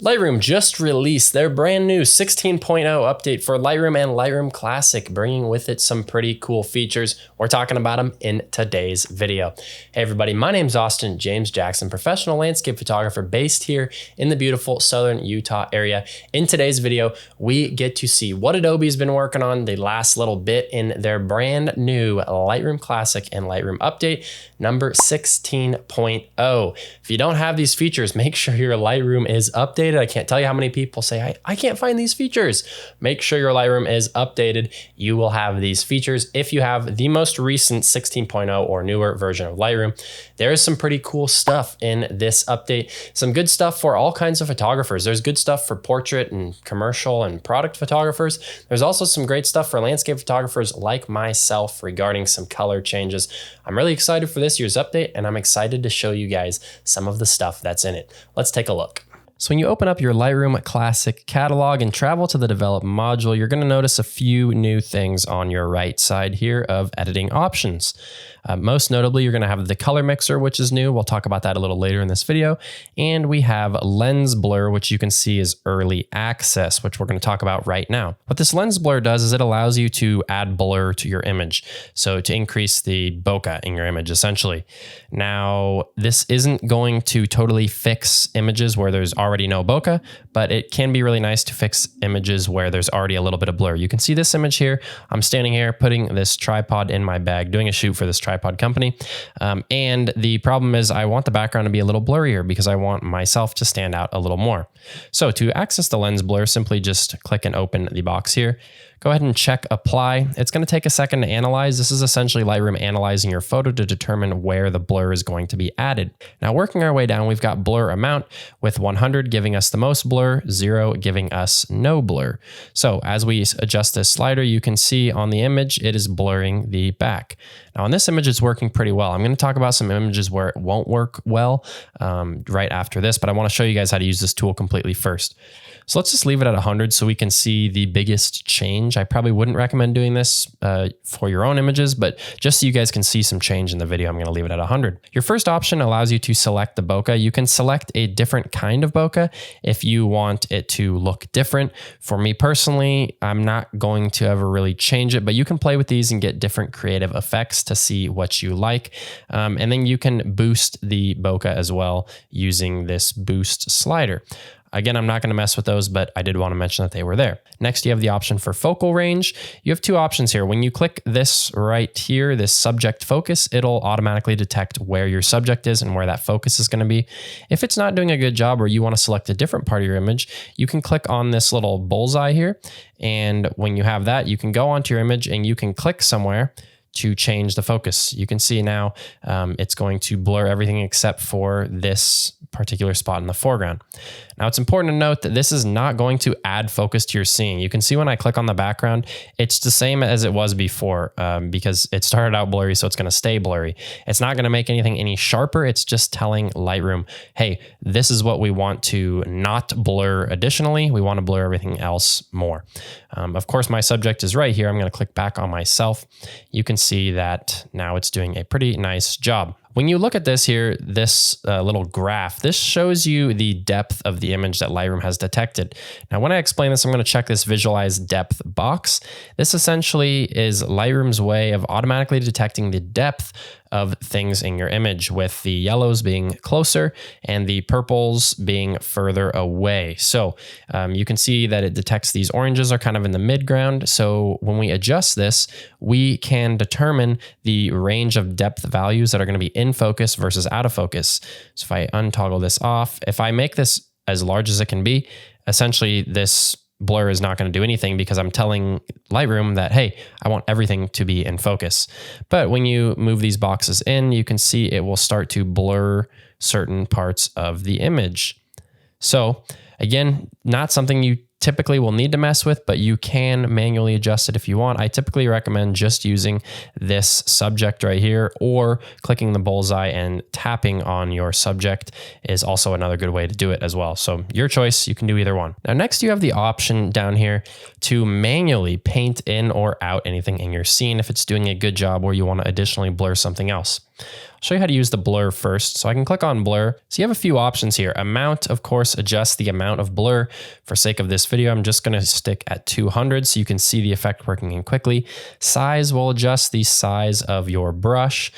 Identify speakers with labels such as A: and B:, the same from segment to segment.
A: Lightroom just released their brand new 16.0 update for Lightroom and Lightroom Classic, bringing with it some pretty cool features. We're talking about them in today's video. Hey everybody, my name's Austin James Jackson, professional landscape photographer based here in the beautiful southern Utah area. In today's video, we get to see what Adobe's been working on the last little bit in their brand new Lightroom Classic and Lightroom update number 16.0. If you don't have these features, make sure your Lightroom is updated. I can't tell you how many people say, I can't find these features. Make sure your Lightroom is updated. You will have these features if you have the most recent 16.0 or newer version of Lightroom. There is some pretty cool stuff in this update. Some good stuff for all kinds of photographers. There's good stuff for portrait and commercial and product photographers. There's also some great stuff for landscape photographers like myself regarding some color changes. I'm really excited for this year's update, and I'm excited to show you guys some of the stuff that's in it. Let's take a look. So when you open up your Lightroom Classic catalog and travel to the develop module, you're going to notice a few new things on your right side here of editing options. Most notably, you're going to have the color mixer, which is new. We'll talk about that a little later in this video. And we have lens blur, which you can see is early access, which we're going to talk about right now. What this lens blur does is it allows you to add blur to your image. So to increase the bokeh in your image, essentially. Now, this isn't going to totally fix images where there's already no bokeh, but it can be really nice to fix images where there's already a little bit of blur. You can see this image here. I'm standing here putting this tripod in my bag, doing a shoot for this tripod company. And the problem is I want the background to be a little blurrier because I want myself to stand out a little more. So to access the lens blur, simply just click and open the box here. Go ahead and check apply. It's going to take a second to analyze. This is essentially Lightroom analyzing your photo to determine where the blur is going to be added. Now working our way down, we've got blur amount with 100 giving us the most blur, 0 giving us no blur. So as we adjust this slider, you can see on the image, it is blurring the back. Now on this image, it's working pretty well. I'm going to talk about some images where it won't work well right after this, but I want to show you guys how to use this tool completely first. So let's just leave it at 100 so we can see the biggest change. I probably wouldn't recommend doing this for your own images, but just so you guys can see some change in the video, I'm going to leave it at 100. Your first option allows you to select the bokeh. You can select a different kind of bokeh if you want it to look different. For me personally, I'm not going to ever really change it, but you can play with these and get different creative effects to see what you like. And then you can boost the bokeh as well using this boost slider. Again, I'm not going to mess with those, but I did want to mention that they were there. Next, you have the option for focal range. You have two options here. When you click this right here, this subject focus, it'll automatically detect where your subject is and where that focus is going to be. If it's not doing a good job or you want to select a different part of your image, you can click on this little bullseye here. And when you have that, you can go onto your image and you can click somewhere to change the focus. You can see now it's going to blur everything except for this particular spot in the foreground. Now it's important to note that this is not going to add focus to your scene. You can see when I click on the background, it's the same as it was before because it started out blurry, so it's going to stay blurry. It's not going to make anything any sharper. It's just telling Lightroom, hey, this is what we want to not blur additionally. We want to blur everything else more. Of course, my subject is right here. I'm going to click back on myself. You can see that now it's doing a pretty nice job. When you look at this here, this little graph, this shows you the depth of the image that Lightroom has detected. Now, when I explain this, I'm going to check this visualize depth box. This essentially is Lightroom's way of automatically detecting the depth of things in your image, with the yellows being closer and the purples being further away. So you can see that it detects these oranges are kind of in the midground. So when we adjust this, we can determine the range of depth values that are going to be in focus versus out of focus. So if I untoggle this off, if I make this as large as it can be, essentially this blur is not going to do anything because I'm telling Lightroom that, hey, I want everything to be in focus. But when you move these boxes in, you can see it will start to blur certain parts of the image. So again, not something you typically will need to mess with, but you can manually adjust it if you want. I typically recommend just using this subject right here, or clicking the bullseye and tapping on your subject is also another good way to do it as well. So your choice, you can do either one. Now, next you have the option down here to manually paint in or out anything in your scene if it's doing a good job or you want to additionally blur something else. show you how to use the blur first. So I can click on blur. So you have a few options here. Amount, of course, adjust the amount of blur. For sake of this video, I'm just going to stick at 200 so you can see the effect working in quickly. Size will adjust the size of your brush.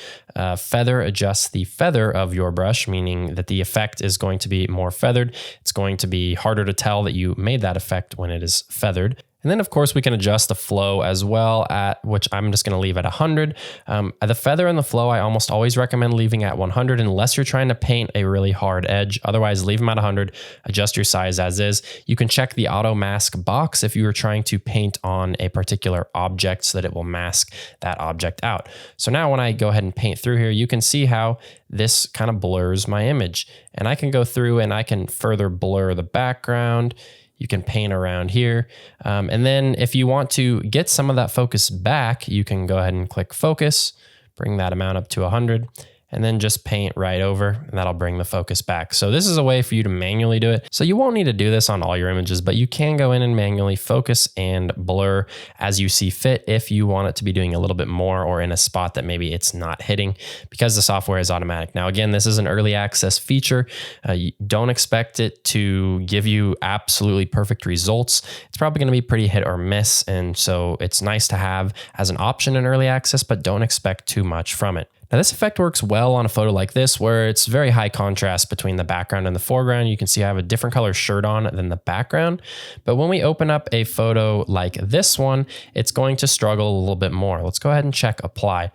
A: Feather adjusts the feather of your brush, meaning that the effect is going to be more feathered. It's going to be harder to tell that you made that effect when it is feathered. And then of course we can adjust the flow as well, at which I'm just going to leave at 100. The feather and the flow I almost always recommend leaving at 100 unless you're trying to paint a really hard edge. Otherwise leave them at 100, adjust your size as is. You can check the auto mask box if you were trying to paint on a particular object so that it will mask that object out. So now when I go ahead and paint through here, you can see how this kind of blurs my image. And I can go through and I can further blur the background. You can paint around here. And then if you want to get some of that focus back, you can go ahead and click focus, bring that amount up to 100, and then just paint right over, and that'll bring the focus back. So this is a way for you to manually do it. So you won't need to do this on all your images, but you can go in and manually focus and blur as you see fit if you want it to be doing a little bit more or in a spot that maybe it's not hitting, because the software is automatic. Now, again, this is an early access feature. You don't expect it to give you absolutely perfect results. It's probably gonna be pretty hit or miss. And so it's nice to have as an option in early access, but don't expect too much from it. Now this effect works well on a photo like this where it's very high contrast between the background and the foreground. You can see I have a different color shirt on than the background. But when we open up a photo like this one, it's going to struggle a little bit more. Let's go ahead and check apply.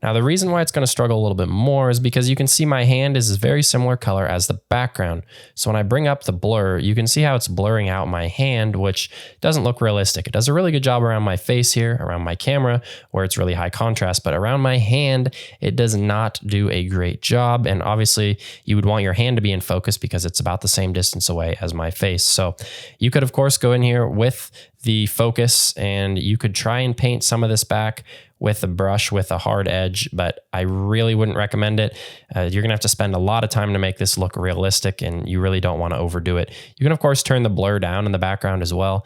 A: Now, the reason why it's going to struggle a little bit more is because you can see my hand is a very similar color as the background. So when I bring up the blur, you can see how it's blurring out my hand, which doesn't look realistic. It does a really good job around my face here, around my camera, where it's really high contrast, but around my hand, it does not do a great job. And obviously, you would want your hand to be in focus because it's about the same distance away as my face. So you could, of course, go in here with the focus and you could try and paint some of this back with a brush with a hard edge, but I really wouldn't recommend it. You're gonna have to spend a lot of time to make this look realistic and you really don't wanna overdo it. You can of course turn the blur down in the background as well,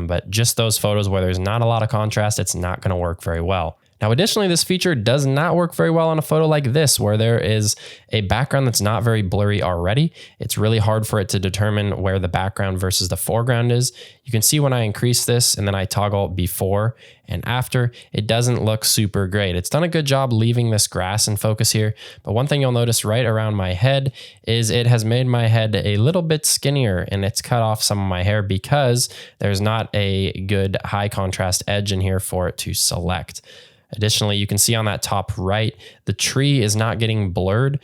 A: but just those photos where there's not a lot of contrast, it's not gonna work very well. Now, additionally, this feature does not work very well on a photo like this, where there is a background that's not very blurry already. It's really hard for it to determine where the background versus the foreground is. You can see when I increase this and then I toggle before and after, it doesn't look super great. It's done a good job leaving this grass in focus here, but one thing you'll notice right around my head is it has made my head a little bit skinnier and it's cut off some of my hair because there's not a good high contrast edge in here for it to select. Additionally, you can see on that top right, the tree is not getting blurred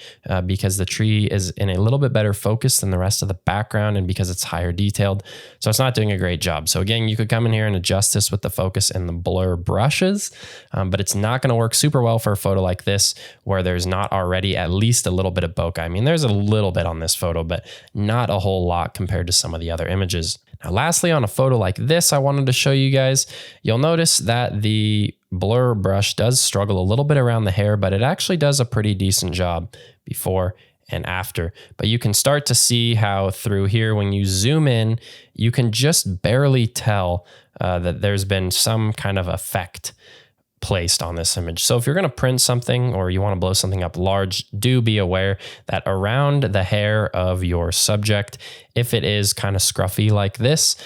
A: because the tree is in a little bit better focus than the rest of the background and because it's higher detailed. So it's not doing a great job. So again, you could come in here and adjust this with the focus and the blur brushes, but it's not going to work super well for a photo like this where there's not already at least a little bit of bokeh. I mean, there's a little bit on this photo, but not a whole lot compared to some of the other images. Now, lastly, on a photo like this, I wanted to show you guys, you'll notice that the blur brush does struggle a little bit around the hair, but it actually does a pretty decent job before and after. But you can start to see how through here, when you zoom in, you can just barely tell that there's been some kind of effect placed on this image. So if you're going to print something or you want to blow something up large, do be aware that around the hair of your subject, if it is kind of scruffy like this,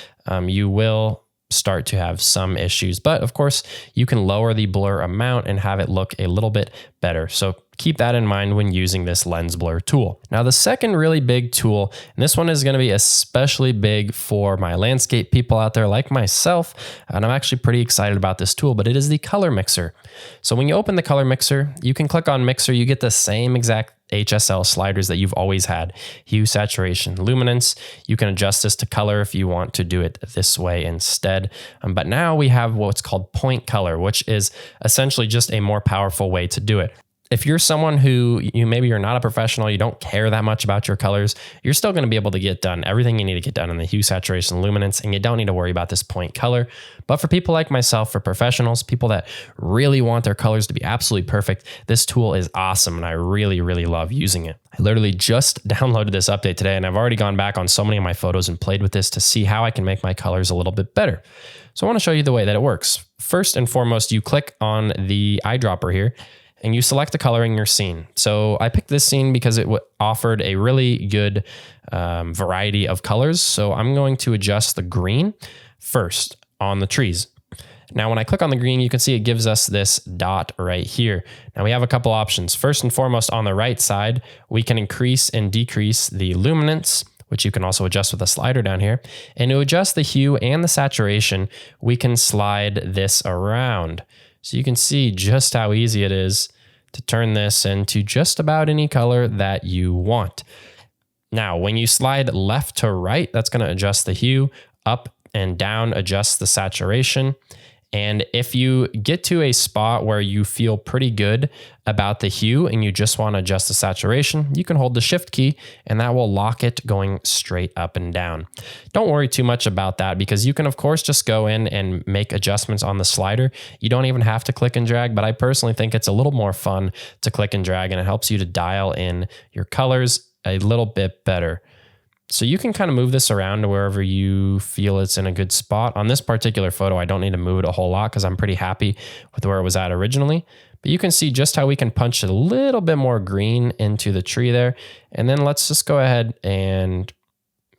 A: you will start to have some issues. But of course, you can lower the blur amount and have it look a little bit better. So keep that in mind when using this lens blur tool. Now, the second really big tool, and this one is going to be especially big for my landscape people out there like myself, and I'm actually pretty excited about this tool, but it is the color mixer. So when you open the color mixer, you can click on mixer, you get the same exact HSL sliders that you've always had: hue, saturation, luminance. You can adjust this to color if you want to do it this way instead. But now we have what's called point color, which is essentially just a more powerful way to do it. If you're someone who maybe you're not a professional, you don't care that much about your colors, you're still going to be able to get done everything you need to get done in the hue, saturation, luminance, and you don't need to worry about this point color. But for people like myself, for professionals, people that really want their colors to be absolutely perfect, this tool is awesome and I really, really love using it. I literally just downloaded this update today and I've already gone back on so many of my photos and played with this to see how I can make my colors a little bit better. So I want to show you the way that it works. First and foremost, you click on the eyedropper here. and you select a color in your scene. So I picked this scene because it offered a really good variety of colors. So I'm going to adjust the green first on the trees. Now, when I click on the green, you can see it gives us this dot right here. Now we have a couple options. First and foremost, on the right side, we can increase and decrease the luminance, which you can also adjust with a slider down here. And to adjust the hue and the saturation, we can slide this around. So you can see just how easy it is to turn this into just about any color that you want. Now, when you slide left to right, that's going to adjust the hue. Up and down, adjust the saturation. And if you get to a spot where you feel pretty good about the hue and you just want to adjust the saturation, you can hold the shift key and that will lock it going straight up and down. Don't worry too much about that because you can of course just go in and make adjustments on the slider. You don't even have to click and drag, but I personally think it's a little more fun to click and drag, and it helps you to dial in your colors a little bit better. So you can kind of move this around to wherever you feel it's in a good spot. On this particular photo, I don't need to move it a whole lot because I'm pretty happy with where it was at originally. But you can see just how we can punch a little bit more green into the tree there. And then let's just go ahead and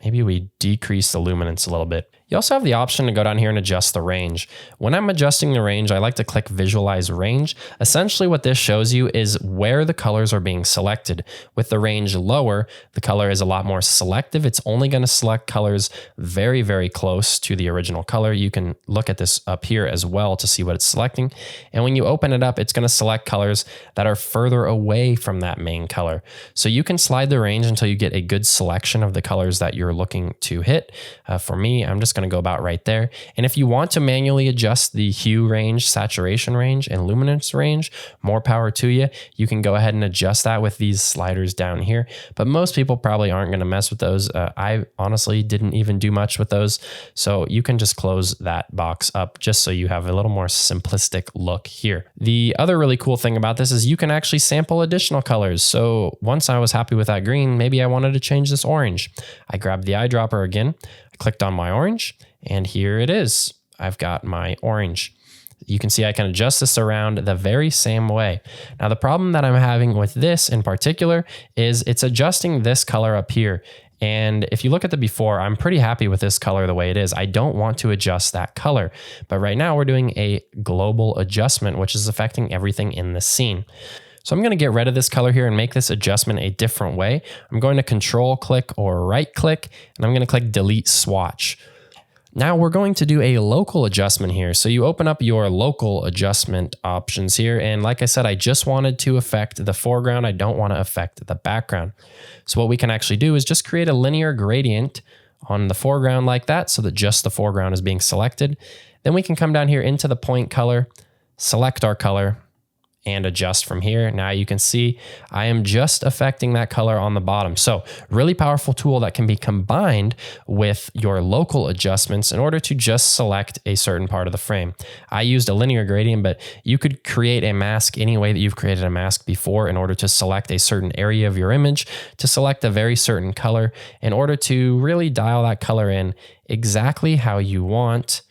A: maybe we decrease the luminance a little bit. You also have the option to go down here and adjust the range. When I'm adjusting the range, I like to click Visualize Range. Essentially what this shows you is where the colors are being selected. With the range lower, the color is a lot more selective. It's only going to select colors very, very close to the original color. You can look at this up here as well to see what it's selecting. And when you open it up, it's going to select colors that are further away from that main color. So you can slide the range until you get a good selection of the colors that you're looking to hit. For me, I'm just going to go about right there. And if you want to manually adjust the hue range, saturation range, and luminance range, more power to you. You can go ahead and adjust that with these sliders down here. But most people probably aren't going to mess with those. I honestly didn't even do much with those. So you can just close that box up just so you have a little more simplistic look here. The other really cool thing about this is you can actually sample additional colors. So once I was happy with that green, maybe I wanted to change this orange. I grabbed the eyedropper again. Clicked on my orange, and here it is. I've got my orange. You can see I can adjust this around the very same way. Now, the problem that I'm having with this in particular is it's adjusting this color up here. And if you look at the before, I'm pretty happy with this color the way it is. I don't want to adjust that color. But right now we're doing a global adjustment, which is affecting everything in the scene. So I'm going to get rid of this color here and make this adjustment a different way. I'm going to control click or right click, and I'm going to click delete swatch. Now we're going to do a local adjustment here. So you open up your local adjustment options here. And like I said, I just wanted to affect the foreground. I don't want to affect the background. So what we can actually do is just create a linear gradient on the foreground like that, so that just the foreground is being selected. Then we can come down here into the point color, select our color, and adjust from here. Now you can see I am just affecting that color on the bottom. So really powerful tool that can be combined with your local adjustments in order to just select a certain part of the frame. I used a linear gradient, but you could create a mask any way that you've created a mask before in order to select a certain area of your image, to select a very certain color in order to really dial that color in exactly how you want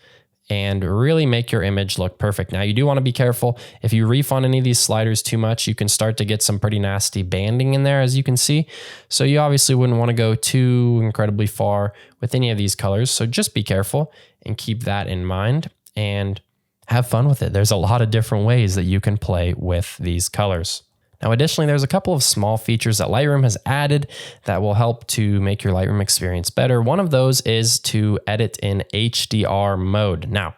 A: and really make your image look perfect. Now, you do want to be careful. If you reef on any of these sliders too much, you can start to get some pretty nasty banding in there, as you can see. So you obviously wouldn't want to go too incredibly far with any of these colors. So just be careful and keep that in mind and have fun with it. There's a lot of different ways that you can play with these colors. Now, additionally, there's a couple of small features that Lightroom has added that will help to make your Lightroom experience better. One of those is to edit in HDR mode. Now,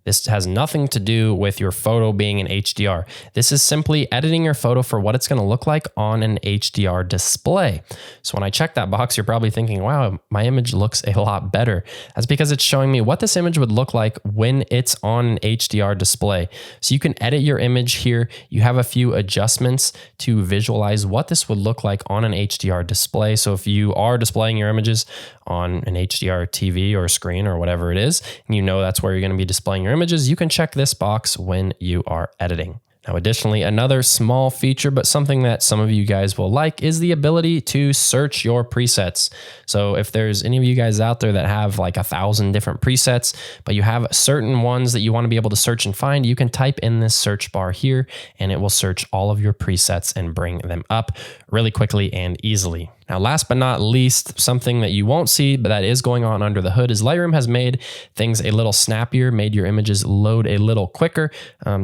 A: this has nothing to do with your photo being in HDR. This is simply editing your photo for what it's going to look like on an HDR display. So when I check that box, you're probably thinking, wow, my image looks a lot better. That's because it's showing me what this image would look like when it's on an HDR display. So you can edit your image here. You have a few adjustments to visualize what this would look like on an HDR display. So if you are displaying your images on an HDR TV or screen or whatever it is, and you know that's where you're going to be displaying your images, you can check this box when you are editing. Now, additionally, another small feature, but something that some of you guys will like, is the ability to search your presets. So if there's any of you guys out there that have like 1,000 different presets, but you have certain ones that you want to be able to search and find, you can type in this search bar here and it will search all of your presets and bring them up really quickly and easily. Now, last but not least, something that you won't see, but that is going on under the hood, is Lightroom has made things a little snappier, made your images load a little quicker.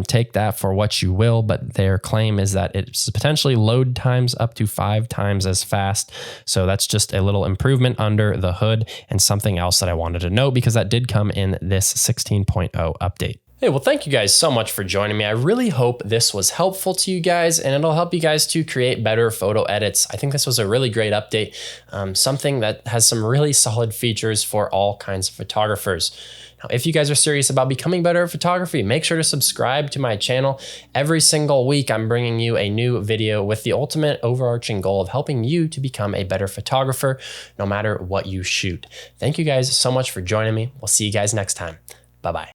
A: Take that for what you will, but their claim is that it's potentially load times up to 5 times as fast. So that's just a little improvement under the hood and something else that I wanted to note because that did come in this 16.0 update. Hey, well, thank you guys so much for joining me. I really hope this was helpful to you guys and it'll help you guys to create better photo edits. I think this was a really great update, something that has some really solid features for all kinds of photographers. Now, if you guys are serious about becoming better at photography, make sure to subscribe to my channel. Every single week, I'm bringing you a new video with the ultimate overarching goal of helping you to become a better photographer, no matter what you shoot. Thank you guys so much for joining me. We'll see you guys next time. Bye-bye.